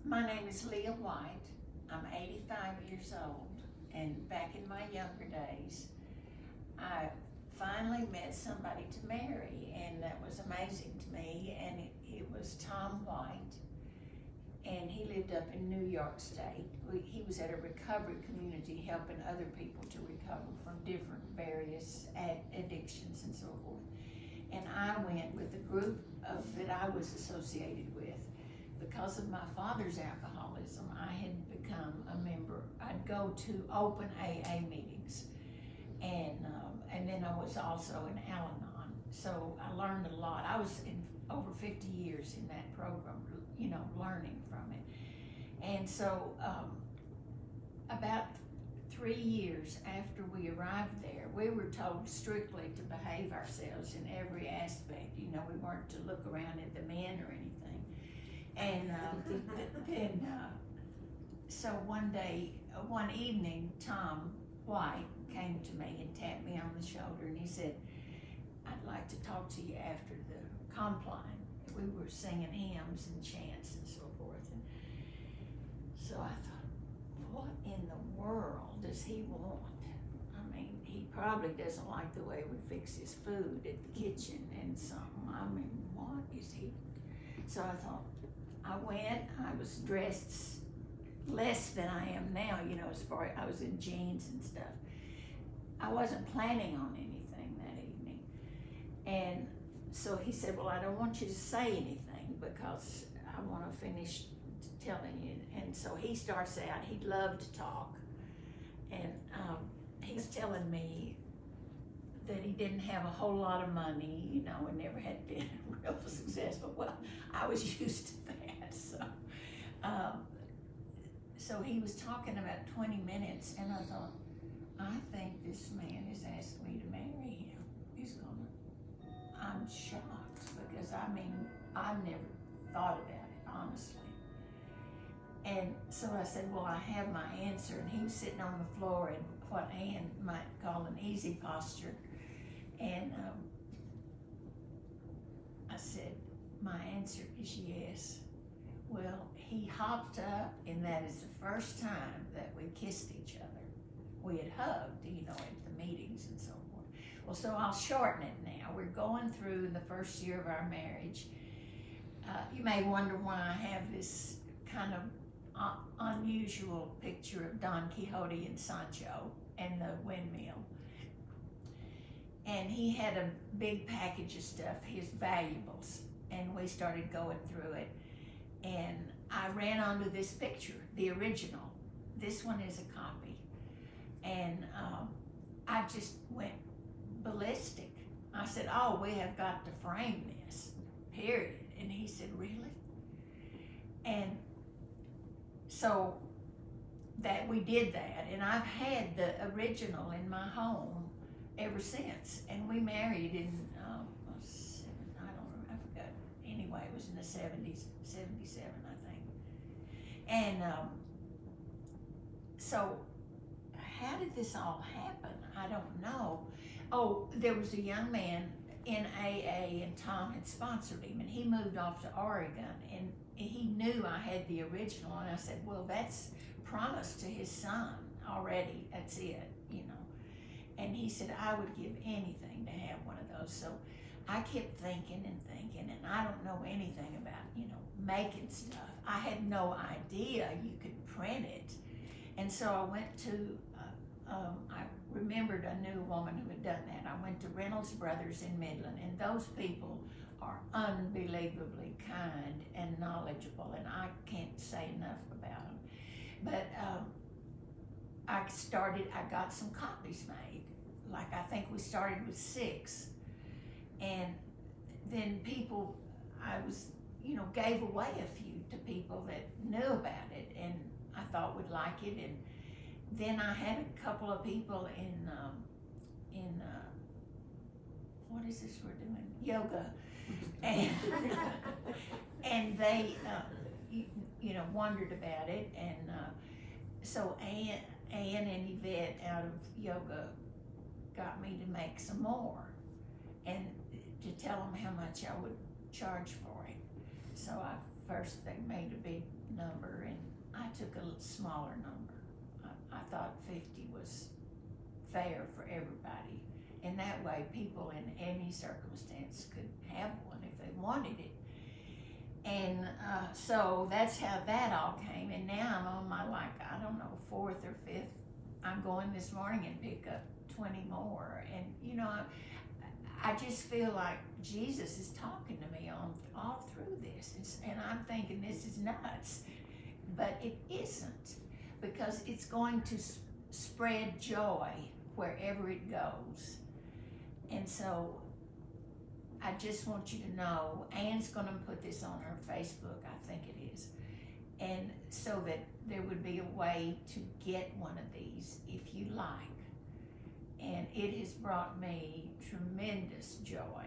My name is Leah White. I'm 85 years old, and back in my younger days, I finally met somebody to marry, and that was amazing to me. And it was Tom White, and he lived up in New York State. He was at a recovery community helping other people to recover from different various addictions and so forth. And I went with a group that I was associated with. Because of my father's alcoholism, I had become a member. I'd go to open AA meetings, and then I was also in Al-Anon. So I learned a lot. I was in over 50 years in that program, learning from it. And so about 3 years after we arrived there, we were told strictly to behave ourselves in every aspect. We weren't to look around at the men or anything. And then, so one evening, Tom White came to me and tapped me on the shoulder, and he said, "I'd like to talk to you after the compline." We were singing hymns and chants and so forth. And so I thought, what in the world does he want? I mean, he probably doesn't like the way we fix his food at the kitchen and something. I mean, what is he? So I thought, I went, I was dressed less than I am now, as far as I was in jeans and stuff. I wasn't planning on anything that evening. And so he said, "Well, I don't want you to say anything because I want to finish telling you." And so he starts out, he'd love to talk. And he's telling me that he didn't have a whole lot of money, and never had been real successful. Well, I was used to that. So he was talking about 20 minutes, and I thought, I think this man is asking me to marry him. I'm shocked because, I never thought about it, honestly. And so I said, "Well, I have my answer." And he was sitting on the floor in what Ann might call an easy posture. And I said, "My answer is yes." Well, he hopped up, and that is the first time that we kissed each other. We had hugged, at the meetings and so forth. Well, so I'll shorten it now. We're going through the first year of our marriage. You may wonder why I have this kind of unusual picture of Don Quixote and Sancho and the windmill. And he had a big package of stuff, his valuables, and we started going through it. And I ran onto this picture, the original. This one is a copy. And I just went ballistic. I said, "Oh, we have got to frame this, period." And he said, "Really?" And so that we did that. And I've had the original in my home ever since. And we married in, I forgot. Anyway, it was in the 70s, 77, I think. And so how did this all happen? I don't know. Oh, there was a young man in AA, and Tom had sponsored him, and he moved off to Oregon, and he knew I had the original, and I said, "Well, that's promised to his son already, that's it, And he said, "I would give anything to have one of those." So I kept thinking, and I don't know anything about, making stuff. I had no idea you could print it. And so I went to, I remembered I knew a woman who had done that. I went to Reynolds Brothers in Midland, and those people are unbelievably kind and knowledgeable, and I can't say enough about them. But I got some copies made. Like, I think we started with 6. And then people, gave away a few to people that knew about it, and I thought would like it. And then I had a couple of people in what is this we're doing? Yoga. And, and they, wondered about it. And so Ann and Yvette out of yoga got me to make some more and to tell them how much I would charge for it. So I first they made a big number, and I took a smaller number. I thought 50 was fair for everybody. And that way people in any circumstance could have one if they wanted it. And so that's how that all came. And now I'm on my, I don't know, 4th or 5th. I'm going this morning and pick up 20 more. And, I just feel like Jesus is talking to me all through this. And I'm thinking this is nuts. But it isn't, because it's going to spread joy wherever it goes. And so I just want you to know, Anne's going to put this on her Facebook, I think it is, and so that there would be a way to get one of these if you like. And it has brought me tremendous joy